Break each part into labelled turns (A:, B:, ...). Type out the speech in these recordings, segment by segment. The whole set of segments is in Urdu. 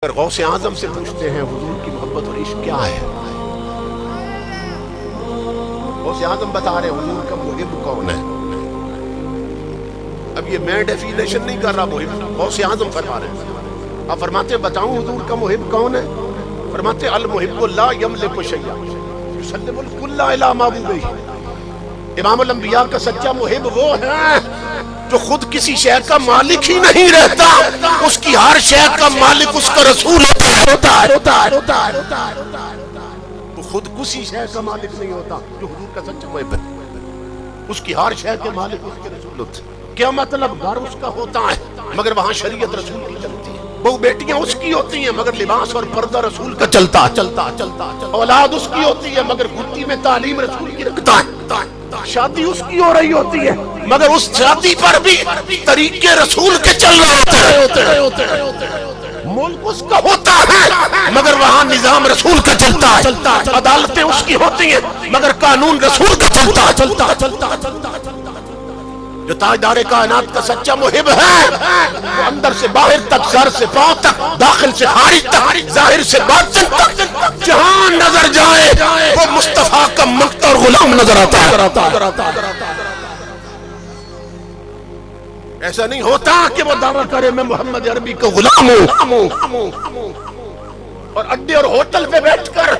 A: اگر غوث اعظم سے پوچھتے ہیں حضور کی محبت اور عشق کیا ہے، غوث اعظم بتا رہے ہیں حضور کا محب کون ہے۔ اب یہ میں ڈیفینیشن نہیں کر رہا محب، غوث اعظم فرما رہے ہیں۔ آپ فرماتے ہیں بتاؤں حضور کا محب کون ہے؟ فرماتے ہیں المحب لا یملک شیئا یسلم الکل الی محبوبہ۔ امام الانبیاء کا سچا محب وہ ہے جو خود کسی شے کا مالک ہی نہیں رہتا، اس کی ہر شے کا مالک اس کا رسول ہوتا ہے۔ وہ خود کسی شے کا مالک نہیں ہوتا جو حضور کا سچا محب ہے، اس کی ہر شے کے مالک اس کے رسول ہوتے ہیں۔ کیا مطلب؟ گھر اس کا ہوتا ہے مگر وہاں شریعت رسول کی چلتی ہے، بہو بیٹیاں اس کی ہوتی ہیں مگر لباس اور پردہ رسول کا چلتا اولاد اس کی ہوتی ہے مگر گھٹی میں تعلیم رسول کی رکھتا ہے، شادی اس کی ہو رہی ہوتی ہے مگر اس شادی پر بھی طریقے رسول کے چل رہے ہوتے ہیں، ملک اس کا ہوتا ہے مگر وہاں نظام رسول کا چلتا ہے، عدالتیں اس کی ہوتی ہیں مگر قانون رسول کا چلتا۔ جو تاجدار کائنات کا سچا محب ہے وہ اندر سے باہر تک، سر سے پاؤں تک، داخل سے خارج تک، ظاہر سے باطن تک، جہاں نظر جائے وہ مصطفیٰ کا مقتدر غلام نظر آتا ہے۔ ایسا نہیں ہوتا کہ وہ دعویٰ کرے میں محمد عربی کا غلام ہوں اور اڈے اور ہوٹل پہ بیٹھ کر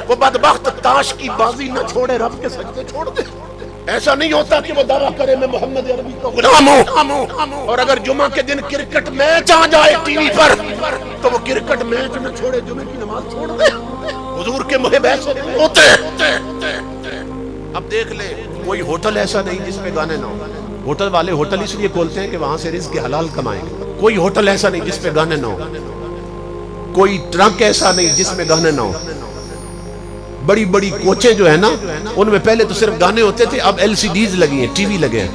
A: وہ بدبخت تاش کی بازی نہ چھوڑے، رب کے سجدے چھوڑ دے۔ ایسا نہیں ہوتا کہ وہ دعویٰ کرے میں محمد عربی کا غلام ہوں اور اگر جمعہ کے دن کرکٹ میچ آ جائے ٹی وی پر تو وہ کرکٹ میچ نہ چھوڑے، جمعہ کی نماز چھوڑ دے۔ حضور کے محب ایسے نہیں ہوتے۔ اب دیکھ لے، کوئی ہوٹل ایسا نہیں جس پہ گانے نہ ہو۔ ہوٹل والے ہوٹل اس لیے کھولتے ہیں کہ وہاں سے رزق حلال کمائیں گے۔ کوئی ہوٹل ایسا نہیں جس پہ گانے نہ ہو، کوئی ٹرک ایسا نہیں جس میں گانے نہ ہو۔ بڑی بڑی کوچیں جو ہے نا ان میں پہلے تو صرف گانے ہوتے تھے، اب ایل سی ڈیز لگی ہیں، ٹی وی لگے ہیں،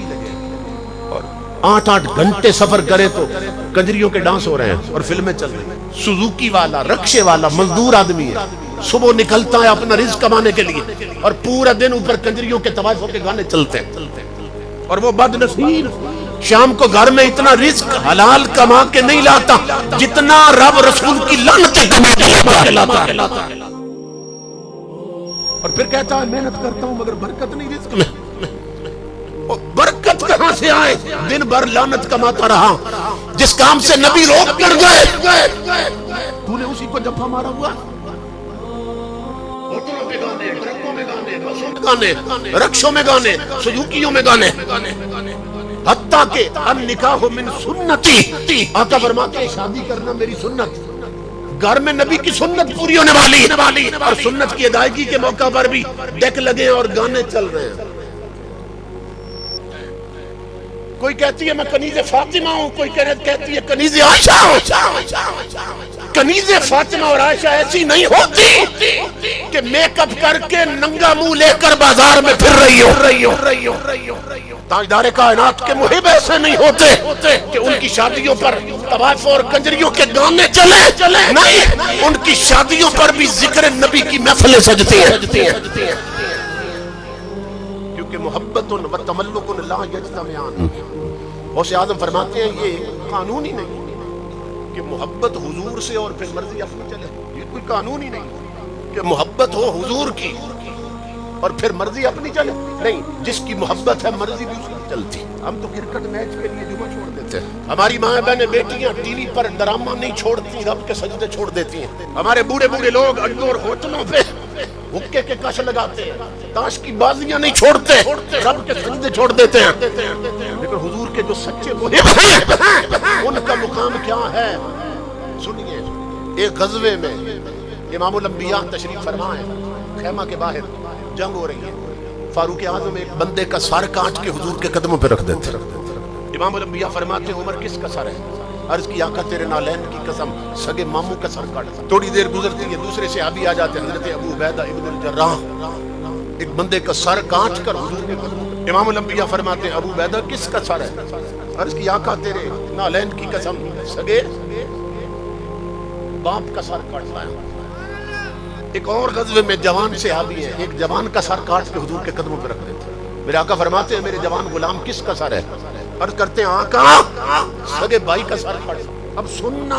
A: اور 8-8 گھنٹے سفر کرے تو کنجریوں کے ڈانس ہو رہے ہیں اور فلمیں چل رہی ہیں۔ سوزوکی والا، رکشے والا مزدور آدمی ہے، صبح نکلتا ہے اپنا رزق کمانے کے لیے اور پورا دن اوپر کنجریوں کے طوائفوں کے گانے چلتے ہیں، اور وہ بد نصیب شام کو گھر میں اتنا رزق حلال کما کے نہیں لاتا جتنا رب رسول کی لعنت کما کے لاتا ہے، اور پھر کہتا ہے محنت کرتا ہوں مگر برکت نہیں رزق میں۔ برکت کہاں سے آئے؟ دن بھر لعنت کماتا رہا، جس کام سے نبی روک کر گئے تو نے اسی کو جفا مارا ہوا۔ ہوٹلوں میں گانے، ٹرکوں میں گانے، بسوں میں گانے، رکشوں میں گانے، سجوکیوں میں گانے، حتیٰ کہ النکاح من سنتی، آقا فرماتے ہیں شادی کرنا میری سنت۔ گھر میں نبی کی سنت پوری ہونے والی اور سنت کی ادائیگی کے موقع پر بھی ڈیک لگے اور گانے چل رہے ہیں۔ کوئی کہتی ہے میں کنیز فاطمہ ہوں، کوئی کہتی ہے کنیز عائشہ ہوں۔ کنیز فاطمہ اور عائشہ ایسی نہیں ہوتی کہ میک اپ کر کے ننگا منہ لے کر بازار میں پھر رہی ہو۔ تاجدار کائنات کے محب ایسے نہیں ہوتے کہ ان کی شادیوں پر طوائف اور کنجریوں کے گانے چلے، نہیں، ان کی شادیوں پر بھی ذکر نبی کی محفلیں سجتی ہیں، کیونکہ محبت و تملق لا یجتمعان۔ غوث اعظم فرماتے ہیں یہ قانون ہی نہیں کہ محبت حضور سے اور پھر مرضی اپنی چلے، یہ کوئی قانون ہی نہیں کہ محبت ہو حضور کی اور پھر مرضی اپنی چلے، نہیں، جس کی محبت ہے مرضی بھی اس کی چلتی۔ ہم تو کرکٹ میچ کے لیے جمعہ چھوڑ دیتے ہیں، ہماری ماں بہنیں بیٹیاں ٹی وی پر ڈرامہ نہیں چھوڑتی، رب کے سجدے چھوڑ دیتی ہیں، ہمارے بوڑھے بوڑھے لوگ اڈوں اور ہوٹلوں پہ حقے کے کش لگاتے ہیں، تاش کی بازیاں نہیں چھوڑتے، رب کے سجدے چھوڑ دیتے ہیں۔ لیکن حضور کے جو سچے محب ہیں ان کا مقام کیا ہے؟ سنیے، ایک غزوے میں امام الانبیاء تشریف فرما ہے، خیمہ کے باہر جنگ ہو رہی ہے، فاروق اعظم ایک بندے کا سر کاٹ کے حضور کے قدموں پہ رکھ دیتے۔ امام الانبیاء فرماتے ہیں عمر کس کا سر ہے؟ عرض کی آقا تیرے نالین کی قسم سگے ماموں کا سر کاٹا۔ تھوڑی دیر گزرتی ہے، دوسرے صحابی آ جاتے ہیں، حضرت ابو عبیدہ ابن الجراح، ایک بندے کا سر کاٹ کر حضور کے قدموں پہ۔ امام الانبیاء فرماتے ہیں ابو عبیدہ کس کا سر ہے؟ عرض کی آقا تیرے نالین کی قسم سگے باپ کا سر کاٹتا ہے۔ ایک اور غزوے میں جوان صحابی ہے، ایک جوان کا سر کاٹ کے حضور کے قدموں پہ رکھ دیتے ہیں۔ میرے آقا فرماتے ہیں میرے جوان غلام کس کا سر ہے؟ عرض کرتے ہیں آقا سگے بھائی کا سر کاٹ۔ اب سننا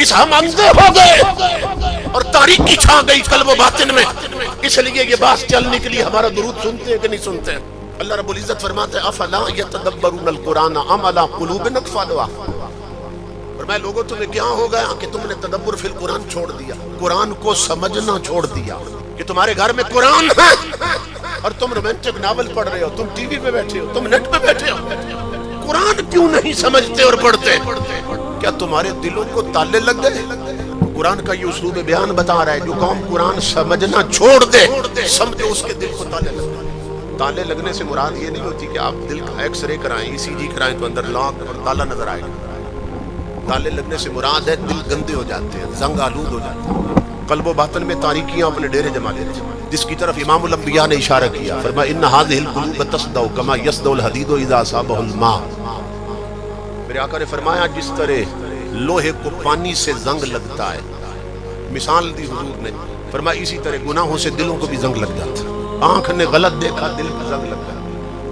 A: اس ہم اندھے ہو گئے اور تاریکی چھا گئی قلب و باطن میں، اس لیے یہ بات چلنے کے لیے ہمارا درود سنتے ہیں کہ نہیں سنتے ہیں؟ اللہ رب العزت فرماتے ہیں افلا یتدبرون القرآن ام علی قلوب اقفالها، فرمایا لوگوں تمہیں کیا ہو گیا کہ تم نے تدبر فی القرآن چھوڑ دیا، قرآن کو سمجھنا چھوڑ دیا، کہ تمہارے گھر میں قرآن ہے اور تم رومانٹک ناول پڑھ رہے ہو، تم ٹی وی پہ بیٹھے ہو، تم نیٹ پہ بیٹھے ہو، قرآن کیوں نہیں سمجھتے اور پڑھتے؟ کیا تمہارے دلوں کو تالے لگ گئے؟ قرآن کا یہ اسلوب بیان بتا رہا ہے جو قوم قرآن سمجھنا چھوڑ دے سمجھو اس کے دل کو تالے لگ گئے۔ تالے لگنے سے مراد یہ نہیں ہوتی کہ آپ دل کا ایکس رے کرائیں، ای سی جی کرائیں تو اندر لاک اور تالا نظر آئے گا۔ تالے لگنے سے مراد ہے دل گندے ہو جاتے ہیں، زنگ آلود ہو جاتے ہیں، قلب و باطن میں تاریکیاں اپنے ڈیرے جما لیتے ہیں، جس کی طرف امام الانبیاء نے اشارہ کیا، فرمایا ان هذه القلوب تصدع كما يصدع الحديد اذا اصابه الماء۔ میرے آقا نے فرمایا جس طرح لوہے کو پانی سے زنگ لگتا ہے، مثال دی حضور نے، فرمایا اسی طرح گناہوں سے دلوں کو بھی زنگ لگ جاتا ہے۔ آنکھ نے غلط دیکھا دل پہ زنگ لگ گیا،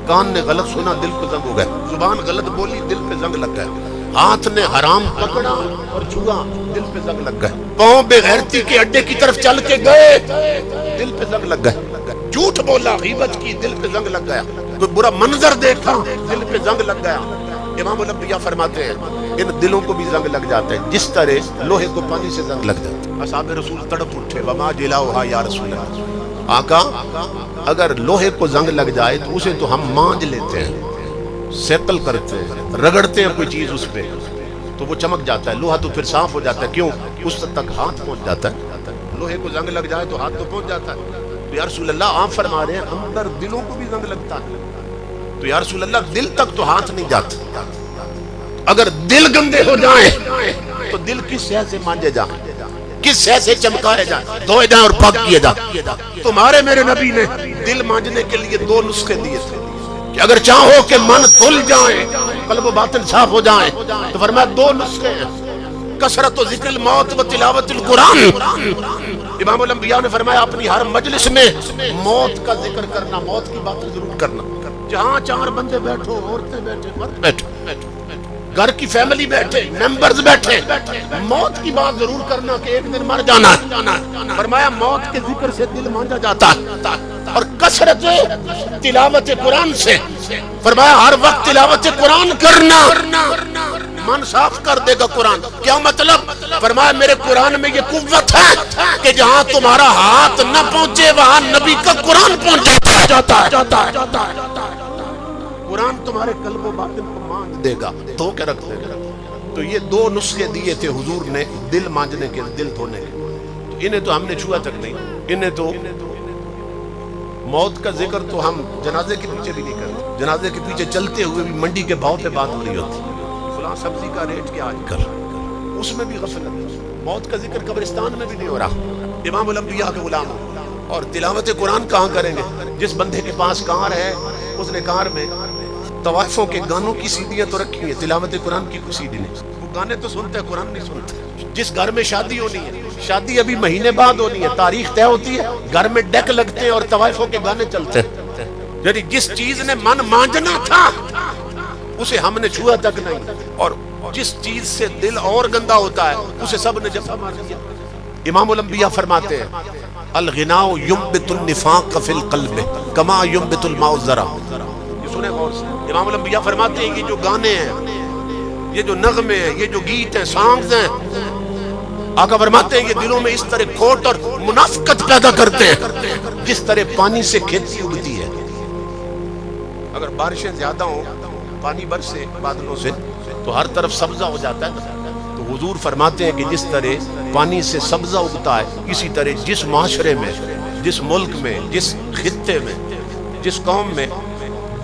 A: کان نے غلط سنا دل پہ زنگ ہو گیا، زبان غلط بولی دل پہ زنگ لگ گیا، ہاتھ نے حرام پکڑا اور چھوا دل پہ زنگ لگ گیا، پاؤں بے غیرتی کے اڈے کی طرف چل کے گئے دل پہ زنگ لگ گیا، جھوٹ بولا غیبت کی دل پہ زنگ لگ گیا، کوئی برا منظر دیکھا دل پہ زنگ لگ گیا۔ امام الانبیاء فرماتے ہیں ان دلوں کو بھی زنگ لگ جاتا ہے جس طرح لوہے کو پانی سے زنگ لگ جاتا ہے۔ اصحاب رسول تڑپ اٹھے وما جلاؤہا یا رسول اللہ، آقا اگر لوہے کو زنگ لگ جائے تو اسے تو ہم مانج لیتے ہیں، سیتل کرتے ہیں، رگڑتے ہیں کوئی چیز اس پہ تو وہ چمک جاتا ہے، لوہا تو پھر صاف ہو جاتا ہے، کیوں؟ اس تک ہاتھ پہنچ جاتا ہے، لوہے کو زنگ لگ جائے تو ہاتھ تو پہنچ جاتا ہے۔ تو یا رسول اللہ آپ فرما رہے ہیں اندر دلوں کو بھی زنگ لگتا ہے، تو یا رسول اللہ دل تک تو ہاتھ نہیں جاتا، اگر دل گندے ہو جائیں تو دل کس شے سے مانجے جائیں، کس شے سے چمکائے جائیں، دھوئے جائیں اور پاک کیے جائیں؟ تمہارے میرے نبی نے دل مانجنے کے لیے دو نسخے دیے تھے کہ اگر چاہو کہ من دھل جائیں، قلب و باطن صاف ہو جائیں، تو فرمایا دو نسخے ہیں، کثرت و ذکر الموت و تلاوت القرآن۔ امام الانبیاء نے فرمایا اپنی ہر مجلس میں موت کا ذکر کرنا، موت کی باتیں ضرور کرنا، جہاں چار بندے بیٹھو، عورتیں بیٹھے، مرد بیٹھو، گھر کی فیملی بیٹھے، ممبرز بیٹھے، موت کی بات ضرور کرنا کہ ایک دن مر جانا ہے۔ فرمایا موت کے ذکر سے دل مانجا جاتا ہے، اور کثرت تلاوت قرآن سے، فرمایا ہر وقت تلاوت قرآن کرنا، من صاف کر دے گا قرآن۔ کیا مطلب؟ فرمایا میرے قرآن میں یہ قوت ہے کہ جہاں تمہارا ہاتھ نہ پہنچے وہاں نبی کا قرآن پہنچ جاتا ہے، قرآن تمہارے قلب و باطن کو مانج دے گا، دھو کے رکھ دے گا۔ تو یہ دو نسخے دیے تھے حضور نے دل مانجنے کے، دل دھونے کے، تو انہیں تو ہم نے چھوا تک نہیں، انہیں تو موت کا ذکر تو ہم جنازے کے پیچھے بھی نہیں کرتے، جنازے کے پیچھے چلتے ہوئے بھی منڈی کے بھاؤ پہ بات ہو رہی ہوتی، فلاں سبزی کا ریٹ کیا آج کل، اس میں بھی غفلت، موت کا ذکر قبرستان میں بھی نہیں ہو رہا۔ امام الانبیاء کے غلام اور تلاوت قرآن کہاں کریں گے؟ جس بندے کے پاس کار ہے اس نے کار میں طوائفوں کے گانوں کی سیڈیاں تو رکھی ہیں، تلاوت قرآن کی کوئی سیڈی نہیں، وہ گانے تو سنتے ہیں قرآن نہیں سنتے۔ جس گھر میں شادی ہونی ہے، شادی ابھی مہینے بعد ہونی ہے، تاریخ طے ہوتی ہے، گھر میں ڈیک لگتے ہیں اور طوائفوں کے گانے چلتے ہیں، یعنی جس چیز نے من مانجنا تھا اسے ہم نے چھوا تک نہیں، اور جس چیز سے دل اور گندا ہوتا ہے اسے سب نے جفا مار دیا۔ امام الانبیاء فرماتے ہیں الغناء ينبت النفاق في القلب كما ينبت الماء الزرع۔ یہ سنیں غور سے، امام الانبیاء فرماتے ہیں یہ جو گانے ہیں، یہ جو نغمے ہیں، یہ جو گیت ہیں، سانگز ہیں، آقا فرماتے ہیں یہ دلوں میں اس طرح کھوٹ اور منافقت پیدا کرتے ہیں جس طرح پانی سے کھیتی اگتی ہے۔ اگر بارشیں زیادہ ہوں، پانی برسے بادلوں سے، تو ہر طرف سبزہ ہو جاتا ہے، تو حضور فرماتے ہیں کہ جس طرح پانی سے سبزہ اگتا ہے، اسی طرح جس معاشرے میں، جس ملک میں، جس خطے میں، جس قوم میں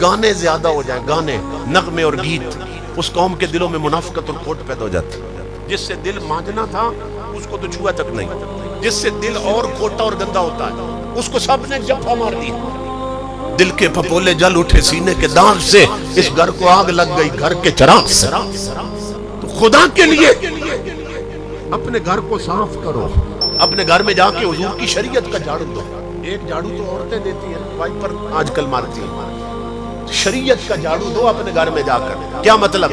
A: گانے زیادہ ہو جائیں، گانے، نغمے اور گیت، اس قوم کے دلوں میں منافقت اور کھوٹ پیدا ہو جاتی ہے۔ جس سے دل مانجنا تھا اس کو تو چھوا تک نہیں، جس سے دل اور کھوٹا اور گندا ہوتا ہے اس کو سب نے جفا مار دی۔ دل کے پھپولے جل اٹھے سینے کے داغ سے، اس گھر کو آگ لگ گئی گھر کے چراغ سے۔ تو خدا کے لیے اپنے گھر کو صاف کرو، اپنے گھر میں جا کے حضور کی شریعت کا جھاڑو دو۔ ایک جھاڑو تو عورتیں دیتی ہیں، وائپر آج کل مارتی ہیں، شریعت کا جھاڑو دو اپنے گھر میں جا کر. کیا مطلب؟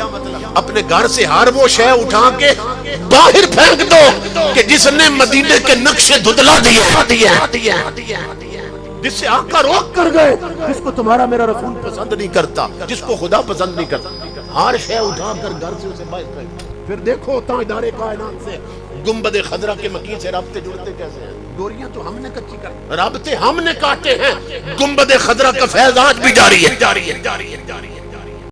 A: اپنے گھر سے ہر وہ شے اٹھا کے باہر پھینک دو کہ جس نے مدینے کے نقشے دھدلا دیے، جس سے آقا روک کر گئے، جس کو تمہارا میرا رسول پسند نہیں کرتا، جس کو خدا پسند نہیں کرتا. ہر شے اٹھا کر گھر سے اسے باہر پھینک. پھر دیکھو تاجدار کائنات سے گنبد خضرا کے مکین سے رابطے جڑتے کیسے ہیں. ڈوریاں تو ہم نے کچی کر، رابطے ہم نے کاٹے ہیں. گنبد خضرا کا فیض آج بھی جاری ہے.